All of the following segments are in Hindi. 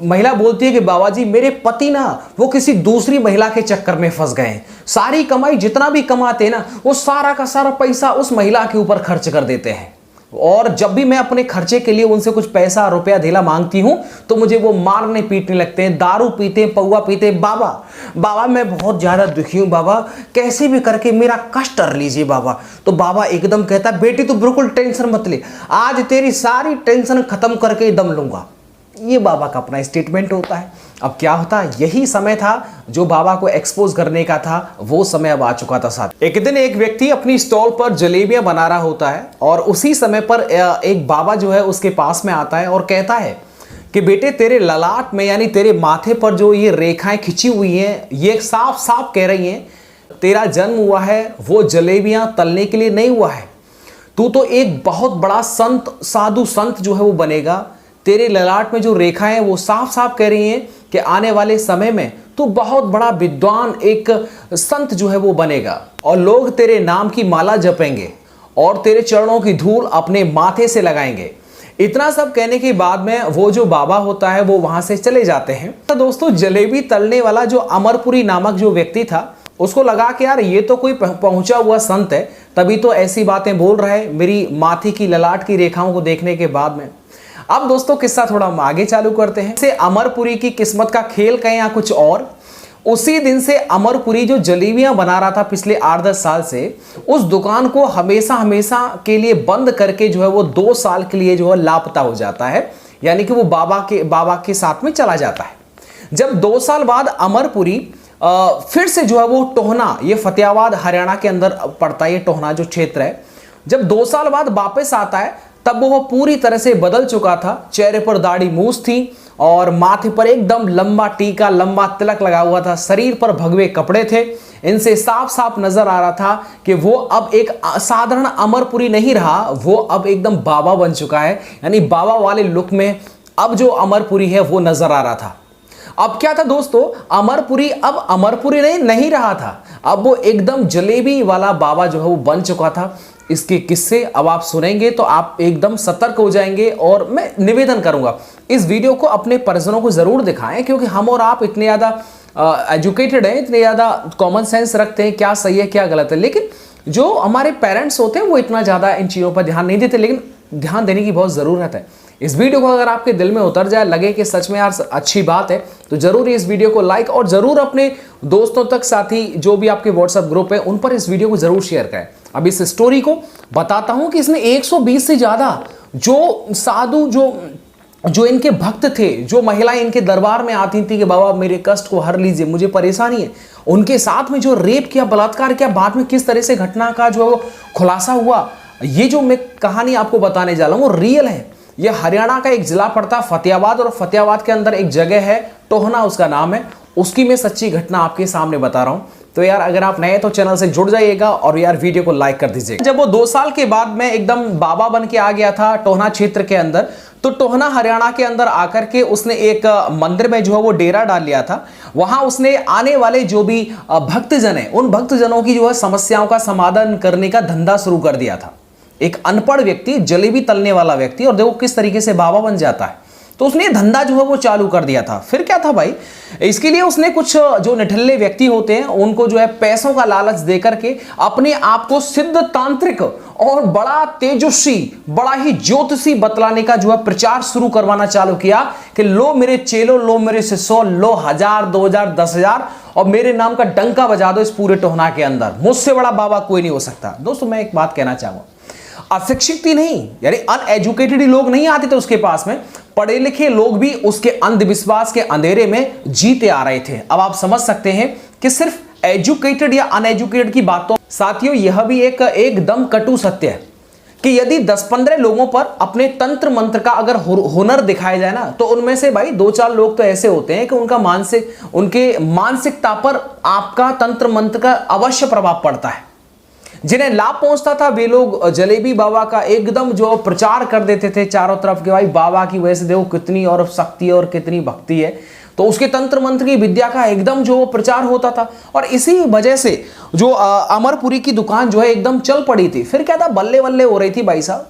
महिला बोलती है कि बाबा जी मेरे पति ना वो किसी दूसरी महिला के चक्कर में फंस गए हैं, सारी कमाई जितना भी कमाते हैं ना वो सारा का सारा पैसा उस महिला के ऊपर खर्च कर देते हैं, और जब भी मैं अपने खर्चे के लिए उनसे कुछ पैसा रुपया ढीला मांगती हूं तो मुझे वो मारने पीटने लगते हैं, दारू पीते हैं, पौवा पीते हैं। बाबा बाबा मैं बहुत ज़्यादा दुखी हूं बाबा, कैसे भी करके मेरा कष्ट कर लीजिए बाबा। तो बाबा एकदम कहता है बेटी तू बिल्कुल टेंशन मत ले, आज तेरी सारी टेंशन खत्म करके दम लूंगा। ये बाबा का अपना स्टेटमेंट होता है। अब क्या होता है, यही समय था जो बाबा को एक्सपोज करने का था, वो समय अब आ चुका था साथ। एक दिन एक व्यक्ति अपनी स्टॉल पर जलेबियां बना रहा होता है और उसी समय पर एक बाबा जो है उसके पास में आता है और कहता है कि बेटे तेरे ललाट में यानी तेरे माथे पर जो ये रेखाएं खिंची हुई हैं ये साफ साफ कह रही हैं तेरा जन्म हुआ है वो जलेबियां तलने के लिए नहीं हुआ है, तू तो एक बहुत बड़ा संत साधु संत जो है वो बनेगा। तेरे ललाट में जो रेखाएं हैं वो साफ साफ कह रही हैं कि आने वाले समय में तू बहुत बड़ा विद्वान एक संत जो है वो बनेगा और लोग तेरे नाम की माला जपेंगे और तेरे चरणों की धूल अपने माथे से लगाएंगे। इतना सब कहने के बाद में वो जो बाबा होता है वो वहां से चले जाते हैं। तो दोस्तों जलेबी तलने वाला जो अमरपुरी नामक जो व्यक्ति था उसको लगा कि यार ये तो कोई पहुंचा हुआ संत है, तभी तो ऐसी बातें बोल रहा है मेरी माथे की ललाट की रेखाओं को देखने के बाद में। अब दोस्तों किस्सा थोड़ा हम आगे चालू करते हैं। से अमरपुरी की किस्मत का खेल कहें या कुछ और, उसी दिन से अमरपुरी जो जलेबियां बना रहा था पिछले 8-10 साल से, उस दुकान को हमेशा हमेशा के लिए बंद करके जो है वो 2 साल के लिए जो है लापता हो जाता है, यानी कि वो बाबा के साथ में चला जाता है। जब 2 साल बाद अमरपुरी फिर से जो है वो टोहना, ये फतेहाबाद हरियाणा के अंदर पड़ता है ये टोहना जो क्षेत्र है, जब 2 साल बाद वापस आता है तब वो पूरी तरह से बदल चुका था। चेहरे पर दाढ़ी मूछ थी और माथे पर एकदम लंबा टीका लंबा तिलक लगा हुआ था, शरीर पर भगवे कपड़े थे। इनसे साफ साफ नजर आ रहा था कि वो अब एक साधारण अमरपुरी नहीं रहा, वो अब एकदम बाबा बन चुका है, यानी बाबा वाले लुक में अब जो अमरपुरी है वो नजर आ रहा था। अब क्या था दोस्तों, अमरपुरी अब अमरपुरी नहीं रहा था, अब वो एकदम जलेबी वाला बाबा जो है वो बन चुका था। इसके किस्से अब आप सुनेंगे तो आप एकदम सतर्क हो जाएंगे और मैं निवेदन करूंगा इस वीडियो को अपने परिजनों को जरूर दिखाएं, क्योंकि हम और आप इतने ज़्यादा एजुकेटेड हैं, इतने ज़्यादा कॉमन सेंस रखते हैं क्या सही है क्या गलत है, लेकिन जो हमारे पेरेंट्स होते हैं वो इतना ज़्यादा इन चीज़ों पर ध्यान नहीं देते, लेकिन ध्यान देने की बहुत ज़रूरत है। इस वीडियो को अगर आपके दिल में उतर जाए, लगे कि सच में यार अच्छी बात है, तो जरूर इस वीडियो को लाइक और जरूर अपने दोस्तों तक, साथी जो भी आपके व्हाट्सएप ग्रुप है उन पर इस वीडियो को जरूर शेयर करें। अब इस स्टोरी को बताता हूं कि इसमें 120 से ज्यादा जो साधु जो इनके भक्त थे, जो महिलाएं इनके दरबार में आती थी कि बाबा मेरे कष्ट को हर लीजिए, मुझे परेशानी है, उनके साथ में जो रेप किया, बलात्कार किया, बाद में किस तरह से घटना का जो खुलासा हुआ, ये जो मैं कहानी आपको बताने जा रहा हूं वो रियल है। ये हरियाणा का एक जिला पड़ता है फतेहाबाद, और फतेहाबाद के अंदर एक जगह है टोहना उसका नाम है, उसकी मैं सच्ची घटना आपके सामने बता रहा हूं। तो यार अगर आप नए तो चैनल से जुड़ जाइएगा और यार वीडियो को लाइक कर दीजिएगा। जब वो 2 साल के बाद मैं एकदम बाबा बन के आ गया था टोहना क्षेत्र के अंदर, तो टोहना हरियाणा के अंदर आकर के उसने एक मंदिर में जो है वो डेरा डाल लिया था। वहां उसने आने वाले जो भी भक्तजन है उन भक्तजनों की जो है समस्याओं का समाधान करने का धंधा शुरू कर दिया था। एक अनपढ़ व्यक्ति, जलेबी तलने वाला व्यक्ति, और देखो किस तरीके से बाबा बन जाता है, तो उसने धंधा जो है वो चालू कर दिया था। फिर क्या था भाई, इसके लिए उसने कुछ जो निठल्ले व्यक्ति होते हैं उनको जो है पैसों का लालच देकर के अपने आप को सिद्ध तांत्रिक और बड़ा तेजस्वी, बड़ा ही ज्योतिषी बतलाने का जो है प्रचार शुरू करवाना चालू किया कि लो मेरे चेलो, लो मेरे शिष्यों, लो 1000, 2000, 10,000 और मेरे नाम का डंका बजा दो इस पूरे टोहना के अंदर, मुझसे बड़ा बाबा कोई नहीं हो सकता। दोस्तों मैं एक बात कहना चाहूंगा, अशिक्षित ही नहीं यानी अनएजुकेटेड लोग नहीं आते थे उसके पास में, पढ़े लिखे लोग भी उसके अंधविश्वास के अंधेरे में जीते आ रहे थे। अब आप समझ सकते हैं कि सिर्फ एजुकेटेड या अनएजुकेटेड की बात तो साथियों यह भी एक एकदम कटु सत्य है कि यदि 10-15 लोगों पर अपने तंत्र मंत्र का अगर हुनर दिखाया जाए ना, तो उनमें से भाई 2-4 लोग तो ऐसे होते हैं कि उनके मानसिकता पर आपका तंत्र मंत्र का अवश्य प्रभाव पड़ता है। जिन्हें लाभ पहुंचता था वे लोग जलेबी बाबा का एकदम जो प्रचार कर देते थे चारों तरफ के, भाई बाबा की वजह से देखो कितनी और शक्ति और कितनी भक्ति है, तो उसके तंत्र मंत्र की विद्या का एकदम जो प्रचार होता था। और इसी वजह से जो अमरपुरी की दुकान जो है एकदम चल पड़ी थी। फिर क्या था, बल्ले बल्ले हो रही थी भाई साहब।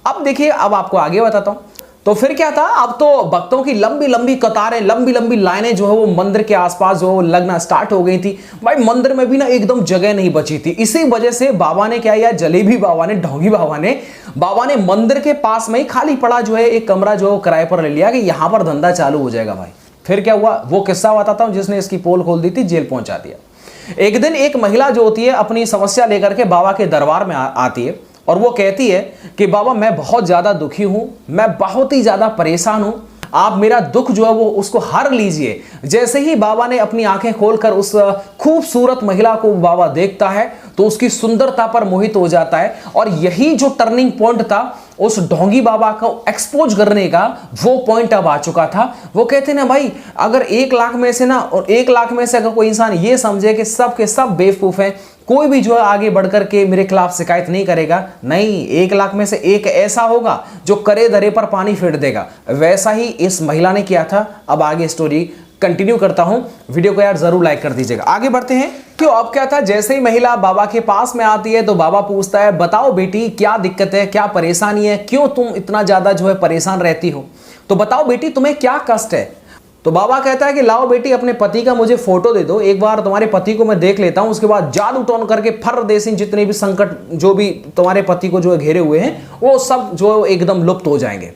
अब देखिए, अब आपको आगे बताता हूं। तो फिर क्या था, अब तो भक्तों की लंबी लंबी कतारें, लंबी लंबी लाइनें जो है वो मंदिर के आसपास जो है वो लगना स्टार्ट हो गई थी। भाई मंदिर में भी ना एकदम जगह नहीं बची थी। इसी वजह से बाबा ने क्या किया, जलेबी बाबा ने, ढोंगी बाबा ने मंदिर के पास में ही खाली पड़ा जो है एक कमरा जो किराए पर ले लिया कि यहां पर धंधा चालू हो जाएगा भाई। फिर क्या हुआ, वो किस्सा बताता हूं जिसने इसकी पोल खोल दी थी, जेल पहुंचा दिया। एक दिन एक महिला जो होती है अपनी समस्या लेकर के बाबा के दरबार में आती है और वो कहती है कि बाबा मैं बहुत ज्यादा दुखी हूं, मैं बहुत ही ज्यादा परेशान हूं, आप मेरा दुख जो है वो उसको हर लीजिए। जैसे ही बाबा ने अपनी आंखें खोलकर उस खूबसूरत महिला को बाबा देखता है तो उसकी सुंदरता पर मोहित हो जाता है। और यही जो टर्निंग पॉइंट था उस ढोंगी बाबा को एक्सपोज करने का, वो पॉइंट अब आ चुका था। वो कहते ना भाई, अगर 1 लाख में से ना, और 1 लाख में से अगर कोई इंसान ये समझे कि सब के सब बेवकूफ हैं, कोई भी जो है आगे बढ़कर के मेरे खिलाफ शिकायत नहीं करेगा, नहीं, 1 लाख में से एक ऐसा होगा जो करे धरे पर पानी फेर देगा। वैसा ही इस महिला ने किया था। अब आगे स्टोरी कंटिन्यू करता हूं, वीडियो को यार जरूर लाइक कर दीजिएगा। आगे बढ़ते हैं। क्यों, अब क्या था, जैसे ही महिला बाबा के पास में आती है तो बाबा पूछता है, बताओ बेटी क्या दिक्कत है, क्या परेशानी है, क्यों तुम इतना ज्यादा जो है परेशान रहती हो, तो बताओ बेटी तुम्हें क्या कष्ट है। तो बाबा कहता है कि लाओ बेटी अपने पति का मुझे फोटो दे दो, एक बार तुम्हारे पति को मैं देख लेता हूं, उसके बाद जादू टोन करके फर देसी जितने भी संकट जो भी तुम्हारे पति को जो है घेरे हुए हैं वो सब जो एकदम लुप्त हो जाएंगे।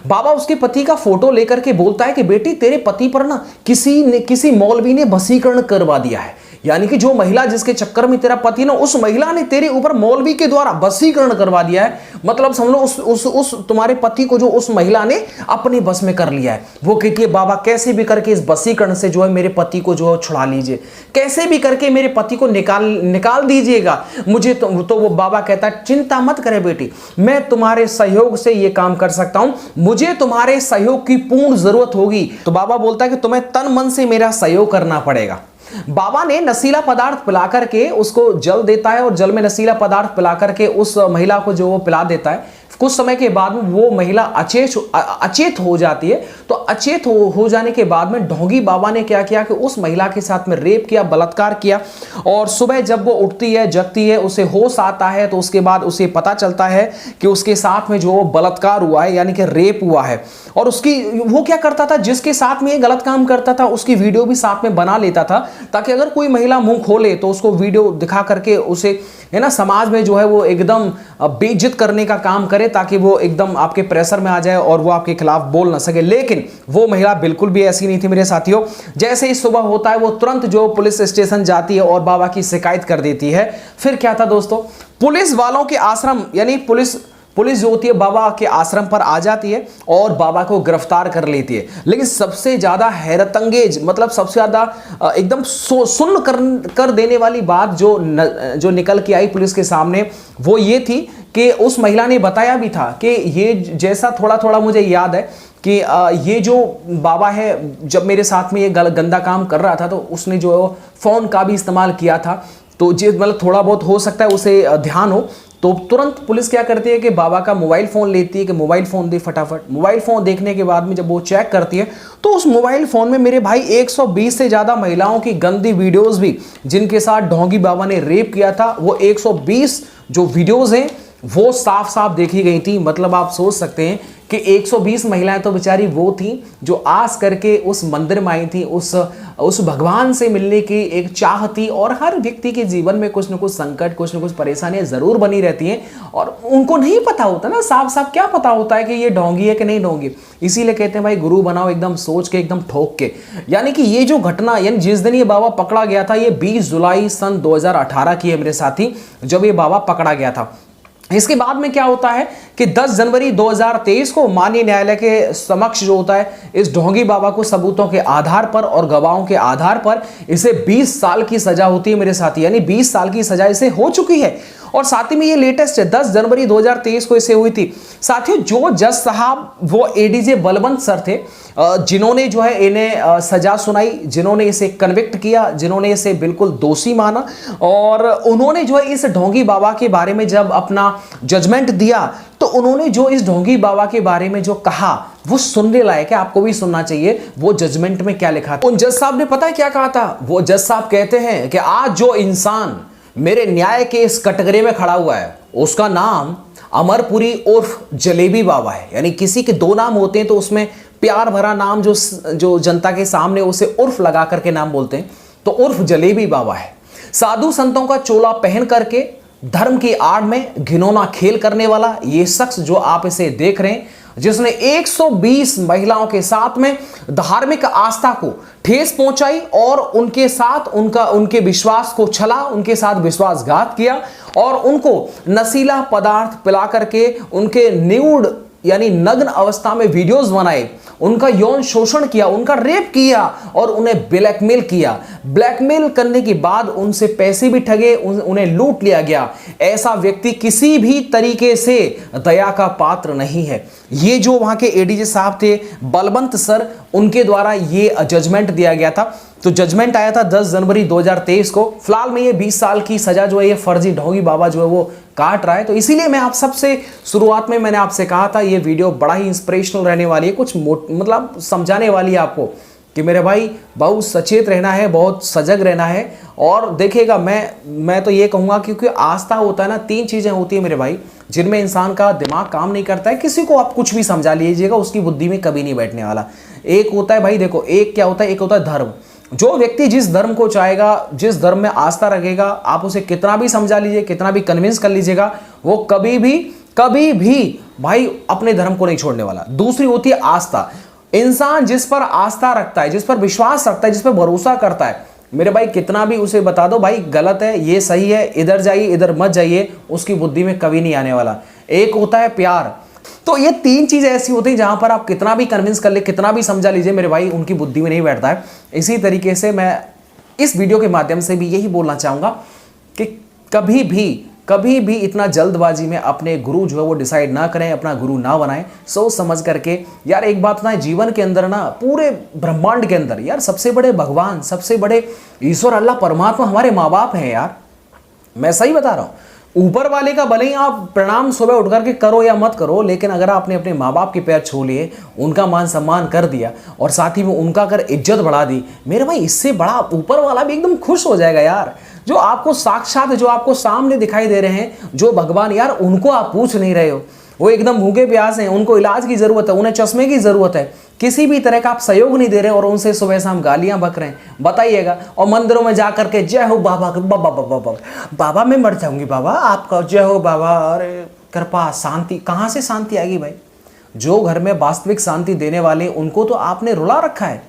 बाबा उसके पति का फोटो लेकर के बोलता है कि बेटी तेरे पति पर ना किसी मौलवी ने वशीकरण करवा दिया है, यानी कि जो महिला जिसके चक्कर में तेरा पति ना, उस महिला ने तेरे ऊपर मौलवी के द्वारा वशीकरण करवा दिया है। मतलब समझ लो उस तुम्हारे पति को जो उस महिला ने अपने बस में कर लिया है। वो कहती है बाबा कैसे भी करके इस वशीकरण से जो है मेरे पति को जो है छुड़ा लीजिए, कैसे भी करके मेरे पति को निकाल दीजिएगा मुझे। तो वो बाबा कहता है चिंता मत करे बेटी, मैं तुम्हारे सहयोग से ये काम कर सकता हूं, मुझे तुम्हारे सहयोग की पूर्ण जरूरत होगी। तो बाबा बोलता है कि तुम्हें तन मन से मेरा सहयोग करना पड़ेगा। बाबा ने नशीला पदार्थ पिला करके उसको जल देता है और जल में नशीला पदार्थ पिला करके उस महिला को जो वो पिला देता है। कुछ समय के बाद में वो महिला अचेत हो जाती है। तो अचेत हो जाने के बाद में ढोंगी बाबा ने क्या किया कि उस महिला के साथ में रेप किया, बलात्कार किया। और सुबह जब वो उठती है, जगती है, उसे होश आता है तो उसके बाद उसे पता चलता है कि उसके साथ में जो बलात्कार हुआ है, यानी कि रेप हुआ है। और उसकी वो क्या करता था, जिसके साथ में ये गलत काम करता था उसकी वीडियो भी साथ में बना लेता था, ताकि अगर कोई महिला मुंह खोले तो उसको वीडियो दिखा करके उसे है ना समाज में जो है वो एकदम बेइज्जत करने का काम करे, ताकि वो एकदम आपके प्रेशर में आ जाए और वो आपके खिलाफ बोल ना सके। लेकिन वो महिला बिल्कुल भी ऐसी नहीं थी मेरे साथियों। जैसे ही सुबह होता है वो तुरंत जो पुलिस स्टेशन जाती है और बाबा की शिकायत कर देती है। फिर क्या था दोस्तों, पुलिस वालों के आश्रम, यानी पुलिस जो होती है बाबा के आश्रम पर आ जाती है और बाबा को गिरफ्तार कर लेती है। लेकिन सबसे ज्यादा हैरतअंगेज, मतलब सबसे ज्यादा एकदम सुन्न कर देने वाली बात जो निकल के आई पुलिस के सामने, वो ये थी कि उस महिला ने बताया भी था कि ये, जैसा थोड़ा थोड़ा मुझे याद है कि ये जो बाबा है जब मेरे साथ में ये गंदा काम कर रहा था तो उसने जो फोन का भी इस्तेमाल किया था। तो जो मतलब थोड़ा बहुत हो सकता है उसे ध्यान हो। तो तुरंत पुलिस क्या करती है कि बाबा का मोबाइल फ़ोन लेती है कि मोबाइल फ़ोन दे फटाफट। मोबाइल फ़ोन देखने के बाद में जब वो चेक करती है तो उस मोबाइल फ़ोन में मेरे भाई 120 से ज़्यादा महिलाओं की गंदी वीडियोस भी, जिनके साथ ढोंगी बाबा ने रेप किया था, वो 120 जो वीडियोस हैं वो साफ साफ देखी गई थी। मतलब आप सोच सकते हैं कि 120 महिलाएं तो बेचारी वो थी जो आस करके उस मंदिर में आई थी, उस भगवान से मिलने की एक चाह थी। और हर व्यक्ति के जीवन में कुछ न कुछ संकट, कुछ न कुछ परेशानियां जरूर बनी रहती हैं और उनको नहीं पता होता ना, साफ साफ क्या पता होता है कि ये ढोंगी है कि नहीं ढोंगी। इसीलिए कहते हैं भाई गुरु बनाओ एकदम सोच के, एकदम ठोक के। यानी कि ये जो घटना, यानी जिस दिन ये बाबा पकड़ा गया था, ये 20 जुलाई सन 2018 की है मेरे साथी, जब ये बाबा पकड़ा गया था। इसके बाद में क्या होता है कि 10 जनवरी 2023 को माननीय न्यायालय के समक्ष जो होता है, इस ढोंगी बाबा को सबूतों के आधार पर और गवाहों के आधार पर इसे 20 साल की सजा होती है मेरे साथी, यानी 20 साल की सजा इसे हो चुकी है। और साथ ही में ये लेटेस्ट है, 10 जनवरी 2023 को इसे हुई थी। साथियों, जो जज साहब वो एडीजे बलवंत सर थे, जिन्होंने जो है इन्हें सजा सुनाई, जिन्होंने इसे कन्विक्ट किया, जिन्होंने इसे बिल्कुल दोषी माना, और उन्होंने जो है इस ढोंगी बाबा के बारे में जब अपना जजमेंट दिया तो उन्होंने जो इस ढोंगी बाबा के बारे में जो कहा वो सुनने लायक है, आपको भी सुनना चाहिए। वो जजमेंट में क्या लिखा था, उन जज साहब ने पता है क्या कहा था? वो जज साहब कहते हैं कि आज जो इंसान मेरे न्याय के इस कटघरे में खड़ा हुआ है, उसका नाम अमरपुरी उर्फ जलेबी बाबा है। यानी किसी के दो नाम होते हैं तो उसमें प्यार भरा नाम जो जनता के सामने उसे उर्फ लगा करके नाम बोलते हैं, तो उर्फ जलेबी बाबा है। साधु संतों का चोला पहन करके धर्म की आड़ में घिनौना खेल करने वाला ये शख्स जो आप इसे देख रहे हैं, जिसने 120 महिलाओं के साथ में धार्मिक आस्था को ठेस पहुंचाई और उनके साथ उनके विश्वास को छला, उनके साथ विश्वासघात किया और उनको नशीला पदार्थ पिला करके उनके न्यूड यानी नग्न अवस्था में वीडियोस बनाए, उनका यौन शोषण किया, उनका रेप किया और उन्हें ब्लैकमेल किया। ब्लैकमेल करने के बाद उनसे पैसे भी ठगे, उन्हें लूट लिया गया। ऐसा व्यक्ति किसी भी तरीके से दया का पात्र नहीं है। ये जो वहां के एडीजे साहब थे बलवंत सर, उनके द्वारा ये जजमेंट दिया गया था। तो जजमेंट आया था 10 जनवरी 2023 को। फिलहाल में ये 20 साल की सजा जो है ये फर्जी ढोंगी बाबा जो है वो काट रहा है। तो इसीलिए मैं आप सबसे शुरुआत में मैंने आपसे कहा था ये वीडियो बड़ा ही इंस्पिरेशनल रहने वाली है, कुछ मतलब समझाने वाली है आपको कि मेरे भाई बहुत सचेत रहना है, बहुत सजग रहना है। और देखिएगा मैं तो ये कहूँगा क्योंकि आस्था होता है ना, 3 चीज़ें होती है मेरे भाई जिनमें इंसान का दिमाग काम नहीं करता है। किसी को आप कुछ भी समझा लीजिएगा, उसकी बुद्धि में कभी नहीं बैठने वाला। एक होता है भाई, देखो एक क्या होता है, एक होता है धर्म। जो व्यक्ति जिस धर्म को चाहेगा, जिस धर्म में आस्था रखेगा, आप उसे कितना भी समझा लीजिए, कितना भी कन्विंस कर लीजिएगा, वो कभी भी भाई अपने धर्म को नहीं छोड़ने वाला। दूसरी होती है आस्था। इंसान जिस पर आस्था रखता है, जिस पर विश्वास रखता है, जिस पर भरोसा करता है, मेरे भाई कितना भी उसे बता दो भाई गलत है, ये सही है, इधर जाइए, इधर मत जाइए, उसकी बुद्धि में कभी नहीं आने वाला। एक होता है प्यार। तो ये 3 चीजें ऐसी होती हैं जहां पर आप कितना भी कन्विंस कर ले, कितना भी समझा लीजिए, मेरे भाई उनकी बुद्धि में नहीं बैठता है। इसी तरीके से मैं इस वीडियो के माध्यम से भी यही बोलना चाहूंगा कि कभी भी इतना जल्दबाजी में अपने गुरु जो है वो डिसाइड ना करें, अपना गुरु ना बनाएं। सोच समझ करके यार, एक बात ना, जीवन के अंदर ना, पूरे ब्रह्मांड के अंदर यार सबसे बड़े भगवान, सबसे बड़े ईश्वर अल्लाह परमात्मा हमारे माँ बाप हैं यार। मैं सही बता रहा हूँ। ऊपर वाले का भले ही आप प्रणाम सुबह उठ करके करो या मत करो, लेकिन अगर आपने अपने माँ बाप के पैर छू लिए, उनका मान सम्मान कर दिया और साथ ही में उनका अगर इज्जत बढ़ा दी, मेरे भाई इससे बड़ा ऊपर वाला भी एकदम खुश हो जाएगा यार। जो आपको साक्षात, जो आपको सामने दिखाई दे रहे हैं, जो भगवान यार, उनको आप पूछ नहीं रहे हो, वो एकदम भूखे प्यास हैं, उनको इलाज की जरूरत है, उन्हें चश्मे की जरूरत है, किसी भी तरह का आप सहयोग नहीं दे रहे और उनसे सुबह शाम गालियां बक रहे हैं, बताइएगा। और मंदिरों में जा करके जय हो बाबा, बाबा मैं मर जाऊंगी बाबा, आपका जय हो बाबा, अरे कृपा शांति, कहाँ से शांति आएगी भाई? जो घर में वास्तविक शांति देने वाले उनको तो आपने रुला रखा है।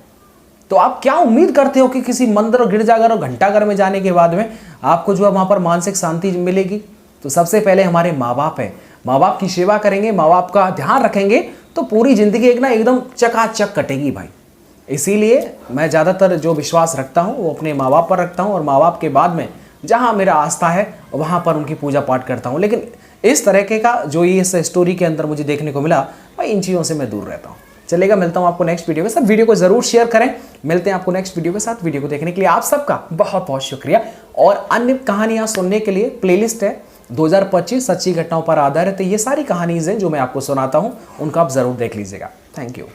तो आप क्या उम्मीद करते हो कि किसी मंदिर, गिरजाघर और घंटाघर में जाने के बाद में आपको जो है वहां पर मानसिक शांति मिलेगी? तो सबसे पहले हमारे माँ बाप है, माँ बाप की सेवा करेंगे, माँ बाप का ध्यान रखेंगे तो पूरी जिंदगी एकदम चकाचक कटेगी भाई। इसीलिए मैं ज़्यादातर जो विश्वास रखता हूँ वो अपने माँ बाप पर रखता हूँ और माँ बाप के बाद में जहाँ मेरा आस्था है वहाँ पर उनकी पूजा पाठ करता हूँ। लेकिन इस तरीके का जो ये इस स्टोरी के अंदर मुझे देखने को मिला भाई, इन चीज़ों से मैं दूर रहता हूँ। चलेगा, मिलता हूँ आपको नेक्स्ट वीडियो के साथ। वीडियो को जरूर शेयर करें। मिलते हैं आपको नेक्स्ट वीडियो के साथ। वीडियो को देखने के लिए आप सबका बहुत बहुत शुक्रिया। और अन्य कहानियाँ सुनने के लिए प्लेलिस्ट है 2025 सच्ची घटनाओं पर आधारित। ये सारी कहानीज़ हैं जो मैं आपको सुनाता हूँ, उनका आप जरूर देख लीजिएगा। Thank you.